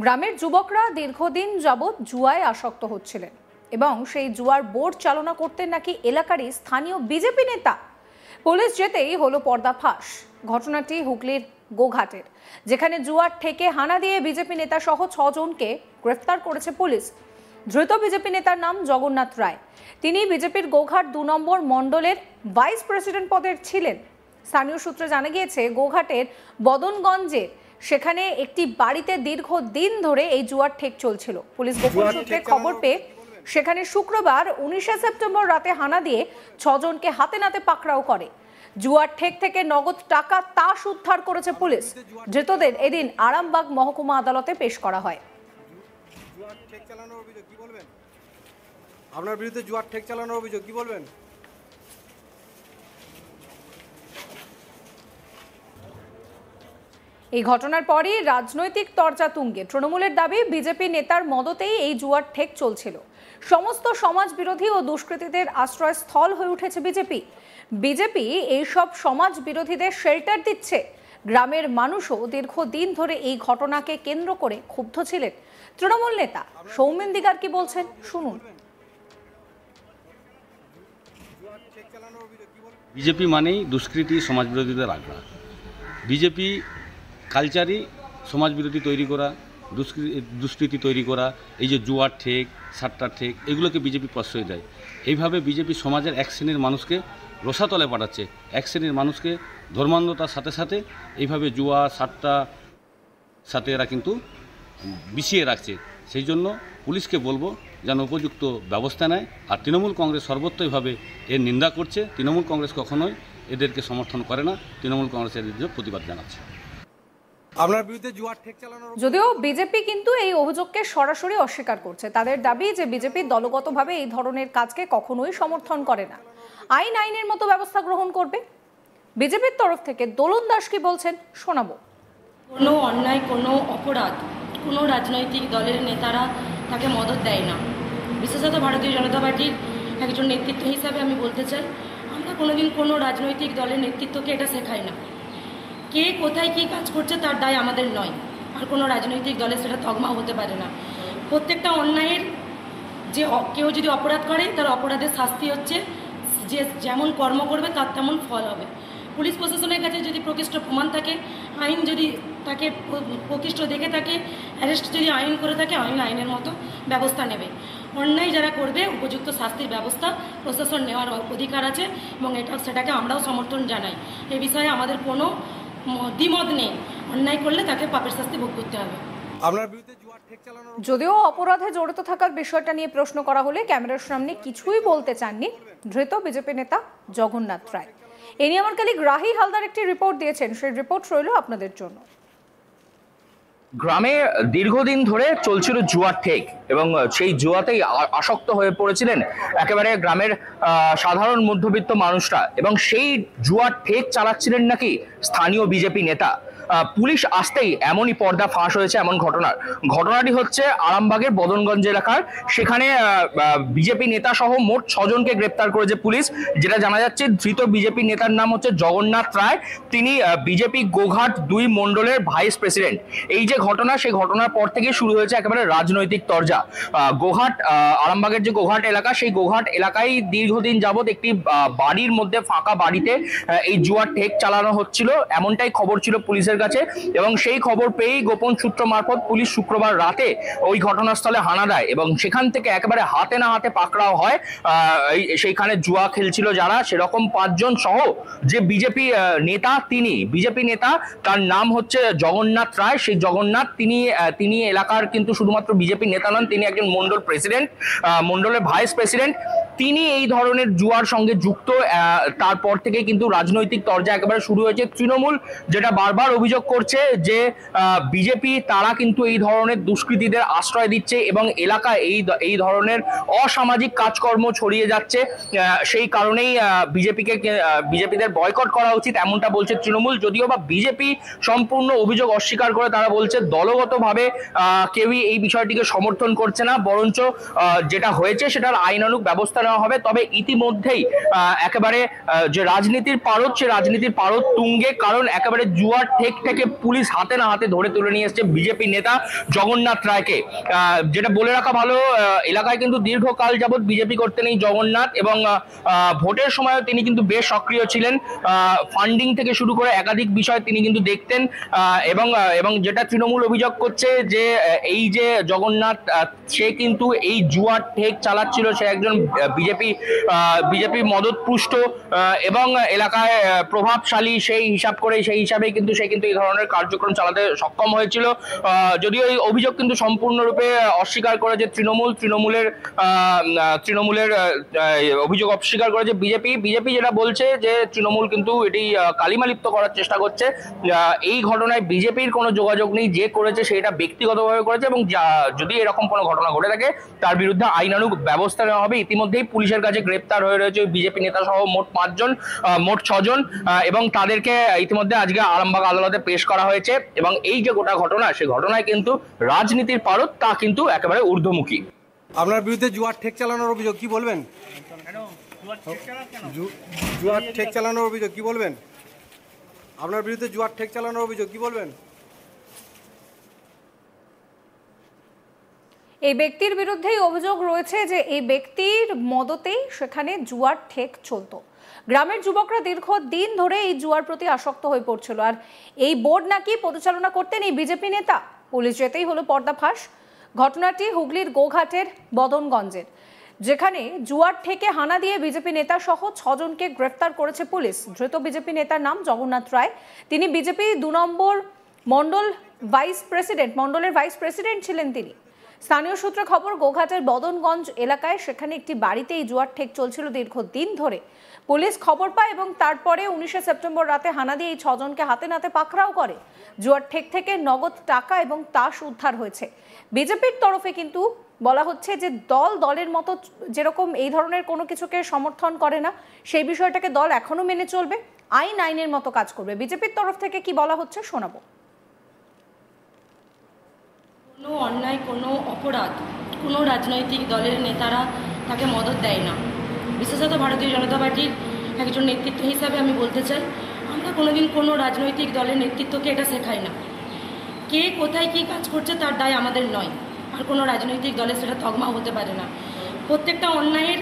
গ্রামের যুবকরা দীর্ঘদিন যাবৎ জুয়ায় আসক্ত হচ্ছিলেন এবং সেই জুয়ার বোর্ড চালনা করতেন নাকি এলাকারই স্থানীয় বিজেপি নেতা। পুলিশ যেতেই হলো পর্দাফাঁস। ঘটনাটি হুগলির গোঘাটের, যেখানে জুয়ার ঠেকে হানা দিয়ে বিজেপি নেতা সহ 6 জনকে গ্রেফতার করেছে পুলিশ। ধৃত বিজেপি নেতার নাম জগন্নাথ রায়। তিনি বিজেপির গোঘাট 2 নম্বর মণ্ডলের ভাইস প্রেসিডেন্ট পদের ছিলেন। স্থানীয় সূত্রে জানা গিয়েছে, গোঘাটের বদনগঞ্জে সেখানে একটি বাড়িতে দীর্ঘদিন ধরে এই জুয়ার ঠেক চলছিল। পুলিশ গোপন সূত্রে খবর পেয়ে সেখানে শুক্রবার 19শে সেপ্টেম্বর রাতে হানা দিয়ে 6 জনকে হাতে নাতে পাকড়াও করে। জুয়ার ঠেক থেকে নগদ টাকা তাস উদ্ধার করেছে পুলিশ। ধৃতদের এদিন আরামবাগ মহকুমা আদালতে পেশ করা হয়। আপনার বিরুদ্ধে জুয়ার ঠেক চালানোর অভিযোগ, কি বলবেন? এই ঘটনার পরই রাজনৈতিক তরজা তুঙ্গে। তৃণমূলের দাবি, বিজেপি নেতার মদতেই এই জুয়ার ঠেক চলছিল। সমস্ত সমাজ বিরোধী ও দুষ্কৃতীদের আশ্রয়স্থল হয়ে উঠেছে বিজেপি। বিজেপি এইসব সমাজ বিরোধীদের শেল্টার দিচ্ছে। গ্রামের মানুষও দীর্ঘদিন ধরে এই ঘটনাকে কেন্দ্র করে ক্ষুব্ধ ছিলেন। তৃণমূল নেতা সৌমেন দিগার কি বলছেন, শুনুন। বিজেপি মানেই দুষ্কৃতী, সমাজ বিরোধীদের আগ্রহ। বিজেপি কালচারই সমাজ বিরোধী তৈরি করা, দুষ্কৃতি তৈরি করা, এই যে জুয়ার ঠেক, সাট্টার ঠেক, এগুলোকে বিজেপি প্রশ্রয় দেয়। এইভাবে বিজেপি সমাজের এক শ্রেণীর মানুষকে রসাতলে পাঠাচ্ছে, এক শ্রেণীর মানুষকে ধর্মান্ধতার সাথে সাথে এইভাবে জুয়া সাট্টা সাথে এরা কিন্তু বিষিয়ে রাখছে। সেই জন্য পুলিশকে বলবো যেন উপযুক্ত ব্যবস্থা নেয়। আর তৃণমূল কংগ্রেস সর্বত্রভাবে এর নিন্দা করছে। তৃণমূল কংগ্রেস কখনোই এদেরকে সমর্থন করে না। তৃণমূল কংগ্রেস এর বিরুদ্ধে প্রতিবাদ জানাচ্ছে। আপনার বিরুদ্ধে জুয়ার ঠেক চালানোর যদিও বিজেপি কিন্তু এই অভিযোগকে সরাসরি অস্বীকার করছে। তাদের দাবি যে বিজেপি দলগতভাবে এই ধরনের কাজকে কখনোই সমর্থন করে না, আইনের মতো ব্যবস্থা গ্রহণ করবে। বিজেপির তরফ থেকে দোলন দাস কি বলছেন, শোনাবো। কোনো অন্যায়, কোনো অপরাধ কোনো রাজনৈতিক দলের নেতারা তাকে মদত দেয় না। বিশেষত ভারতীয় জনতা পার্টির একজন নেতৃত্ব হিসাবে আমি বলতে চাই, আমরা কোনোদিন কোনো রাজনৈতিক দলের নেতৃত্বকে এটা শেখাই না। কে কোথায় কী কাজ করছে তার দায় আমাদের নয়, আর কোনো রাজনৈতিক দলের সেটা তকমা হতে পারে না। প্রত্যেকটা অন্যায়ের যে কেউ যদি অপরাধ করে, তার অপরাধের শাস্তি হচ্ছে যে যেমন কর্ম করবে তার তেমন ফল হবে। পুলিশ প্রশাসনের কাছে যদি প্রকৃষ্ট প্রমাণ থাকে, আইন যদি তাকে প্রকৃষ্ট দেখে থাকে, অ্যারেস্ট যদি আইন করে থাকে, আইনের মতো ব্যবস্থা নেবে। অন্যায় যারা করবে উপযুক্ত শাস্তির ব্যবস্থা প্রশাসন নেওয়ার অধিকার আছে এবং সেটাকে আমরাও সমর্থন জানাই। এ বিষয়ে আমাদের কোনো দ্বিমত নেই। অন্যায় করলে তাকে পাপের শাস্তি ভোগ করতে হবে। যদিও অপরাধে জড়িত থাকার বিষয়টা নিয়ে প্রশ্ন করা হলে ক্যামেরার সামনে কিছুই বলতে চাননি ধৃত বিজেপি নেতা জগন্নাথ রায়। এ নিয়ে আমার কলিগ রাহি হালদার একটি রিপোর্ট দিয়েছেন, সেই রিপোর্ট রইল আপনাদের জন্য। গ্রামে দীর্ঘদিন ধরে চলছিল জুয়ার ঠেক এবং সেই জুয়াতেই আসক্ত হয়ে পড়েছিলেন একেবারে গ্রামের সাধারণ মধ্যবিত্ত মানুষরা, এবং সেই জুয়ার ঠেক চালাচ্ছিলেন নাকি স্থানীয় বিজেপি নেতা। পুলিশ আসতেই এমনই পর্দা ফাঁস হয়েছে এমন ঘটনাটি হচ্ছে আরামবাগের বদনগঞ্জ এলাকার। সেখানে বিজেপি নেতা সহ মোট 6 জনকে গ্রেপ্তার করেছে পুলিশ। যেটা জানা যাচ্ছে, ধৃত বিজেপি নেতার নাম হচ্ছে জগন্নাথ রায়। তিনি বিজেপি গোঘাট 2 মণ্ডলের ভাইস প্রেসিডেন্ট। এই যে ঘটনা, সেই ঘটনার পর থেকে শুরু হয়েছে একেবারে রাজনৈতিক তরজা। গোঘাট, আরামবাগের যে গোঘাট এলাকা, সেই গোঘাট এলাকায় দীর্ঘদিন যাবৎ একটি বাড়ির মধ্যে, ফাঁকা বাড়িতে এই জুয়ার ঠেক চালানো হচ্ছিল, এমনটাই খবর ছিল পুলিশের কাছে। এবং সেই খবর পেয়েই গোপন সূত্র মারফত পুলিশ শুক্রবার রাতে ওই ঘটনাস্থলে হানা দেয় এবং সেখান থেকে একেবারে হাতে না হাতে পাকড়াও হয় সেইখানে জুয়া খেলছিল যারা, সেরকম 5 জন সহ যে বিজেপি নেতা তার নাম হচ্ছে জগন্নাথ রায়। সেই জগন্নাথ তিনি এলাকার কিন্তু শুধুমাত্র বিজেপি নেতা নন, তিনি একজন মন্ডল প্রেসিডেন্ট, মন্ডলের ভাইস প্রেসিডেন্ট। তিনি এই ধরনের জুয়ার সঙ্গে যুক্ত। তারপর থেকে কিন্তু রাজনৈতিক তরজা একেবারে শুরু হয়েছে। তৃণমূল যেটা বারবার অভিযোগ করছে যে বিজেপি তারা কিন্তু এই ধরনের দুষ্কৃতীদের আশ্রয় দিচ্ছে এবং এলাকায় এই ধরনের অসামাজিক কাজকর্ম ছড়িয়ে যাচ্ছে। সেই কারণেই বিজেপিদের বয়কট করা উচিত, এমনটা বলছে তৃণমূল। যদিও বা বিজেপি সম্পূর্ণ অভিযোগ অস্বীকার করে, তারা বলছে দলগতভাবে কেউই এই বিষয়টিকে সমর্থন করছে না, বরঞ্চ যেটা হয়েছে সেটার আইনানুগ ব্যবস্থা নেওয়া হবে। তবে ইতিমধ্যেই একেবারে যে রাজনীতির পারদ, সে রাজনীতির পারদ তুঙ্গে, কারণ একেবারে জুয়ার ঠেক থেকে পুলিশ হাতে না হাতে ধরে তুলে নিয়ে এসছে বিজেপি নেতা জগন্নাথ রায়কে। যেটা বলে রাখা ভালো, এলাকায় কিন্তু দীর্ঘকাল যাবৎ বিজেপি করতেন এই জগন্নাথ, এবং ভোটের সময়ও তিনি কিন্তু বেশ সক্রিয় ছিলেন। ফান্ডিং থেকে শুরু করে একাধিক বিষয় তিনি কিন্তু দেখতেন, এবং যেটা তৃণমূল অভিযোগ করছে যে এই যে জগন্নাথ, সে কিন্তু এই জুয়ার ঠেক চালাচ্ছিল, সে একজন বিজেপি মদতপুষ্ট এবং এলাকায় প্রভাবশালী, সেই হিসাবে কিন্তু সে কিন্তু এই ধরনের কার্যক্রম চালাতে সক্ষম হয়েছিল। যদিও এই অভিযোগ কিন্তু সম্পূর্ণরূপে অস্বীকার করেছে তৃণমূলের অভিযোগ অস্বীকার করেছে বিজেপি যেটা বলছে যে তৃণমূল কিন্তু এটি কালিমালিপ্ত করার চেষ্টা করছে। এই ঘটনায় বিজেপির কোনো যোগাযোগ নেই, যে করেছে সেটা ব্যক্তিগতভাবে করেছে, এবং যদি এরকম কোনো ঘটনা ঘটে থাকে তার বিরুদ্ধে আইনানুগ ব্যবস্থা নেওয়া হবে। ইতিমধ্যেই পুলিশের কাছে গ্রেপ্তার হয়ে রয়েছে বিজেপি নেতা সহ মোট 6 জন, এবং তাদেরকে ইতিমধ্যে আজকে আরামবাগ আদালতে পেশ করা হয়েছে। এবং এই যে গোটা ঘটনা, সেই ঘটনায় কিন্তু রাজনীতির পারদ তা কিন্তু একেবারে ঊর্ধ্বমুখী। আপনার বিরুদ্ধে জুয়ার ঠেক চালানোর অভিযোগ, কি বলবেন? জুয়ার ঠেক চালানোর অভিযোগ কি বলবেন? আপনার বিরুদ্ধে জুয়ার ঠেক চালানোর অভিযোগ কি বলবেন? এই ব্যক্তির বিরুদ্ধেই অভিযোগ রয়েছে যে এই ব্যক্তির মদতেই সেখানে জুয়ার ঠেক চলতো। গ্রামের যুবকরা দীর্ঘদিন ধরে এই জুয়ার প্রতি আসক্ত হয়ে পড়ছিল, আর এই বোর্ড নাকি পরিচালনা করতেন এই বিজেপি নেতা। পুলিশ যেতেই হলো পর্দাফাঁস। ঘটনাটি হুগলির গোঘাটের বদনগঞ্জের, যেখানে জুয়ার ঠেকে হানা দিয়ে বিজেপি নেতা সহ 6 জনকে গ্রেফতার করেছে পুলিশ। ধৃত বিজেপি নেতার নাম জগন্নাথ রায়। তিনি বিজেপি 2 নম্বর মন্ডলের ভাইস প্রেসিডেন্ট ছিলেন তিনি। স্থানীয় সূত্রে খবর, গোঘাটের বদনগঞ্জ এলাকায় সেখানে একটি বাড়িতে এই জুয়ার ঠেক চলছিল দীর্ঘদিন ধরে। পুলিশ খবর পায় এবং তারপরে 19শে সেপ্টেম্বর রাতে হানা দিয়ে এই 6 জনকে হাতে নাতে পাকড়াও করে। জুয়ার ঠেক থেকে নগদ টাকা এবং তাস উদ্ধার হয়েছে। বিজেপির তরফে কিন্তু বলা হচ্ছে যে দলের মতো যেরকম এই ধরনের কোনো কিছুকে সমর্থন করে না, সেই বিষয়টাকে দল এখনো মেনে চলবে, আইনের মতো কাজ করবে। বিজেপির তরফ থেকে কি বলা হচ্ছে শোনাবো। কোনো অন্যায়, কোনো অপরাধ কোনো রাজনৈতিক দলের নেতারা তাকে মদত দেয় না। বিশেষত ভারতীয় জনতা পার্টির একজন নেতৃত্ব হিসাবে আমি বলতে চাই, আমরা কোনোদিন কোনো রাজনৈতিক দলের নেতৃত্বকে এটা শেখাই না। কে কোথায় কী কাজ করছে তার দায় আমাদের নয়, আর কোনো রাজনৈতিক দলের সেটা তকমা হতে পারে না। প্রত্যেকটা অন্যায়ের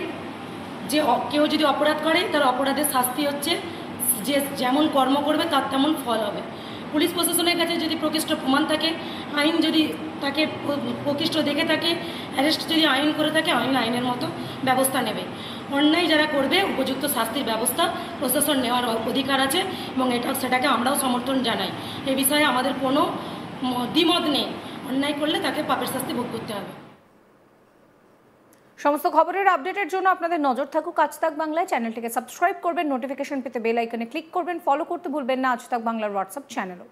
যে কেউ যদি অপরাধ করে তার অপরাধের শাস্তি হচ্ছে যে যেমন কর্ম করবে তার তেমন ফল হবে। পুলিশ প্রশাসনের কাছে যদি প্রকৃষ্ট প্রমাণ থাকে, আইন যদি তাকে প্রকৃষ্ট দেখে থাকে, অ্যারেস্ট যদি আইন করে থাকে, আইনের মতো ব্যবস্থা নেবে। অন্যায় যারা করবে উপযুক্ত শাস্তির ব্যবস্থা প্রশাসন নেওয়ার অধিকার আছে, এবং সেটাকে আমরাও সমর্থন জানাই। এ বিষয়ে আমাদের কোনো দ্বিমত নেই। অন্যায় করলে তাকে পাপের শাস্তি ভোগ করতে হবে। সমস্ত খবরের আপডেটের জন্য আপনাদের নজর থাকুক আজ তাক বাংলায়। চ্যানেলটিকে সাবস্ক্রাইব করবেন, নোটিফিকেশন পেতে বেল আইকনে ক্লিক করবেন, ফলো করতে ভুলবেন না আজ তাক বাংলার হোয়াটসঅ্যাপ চ্যানেলও।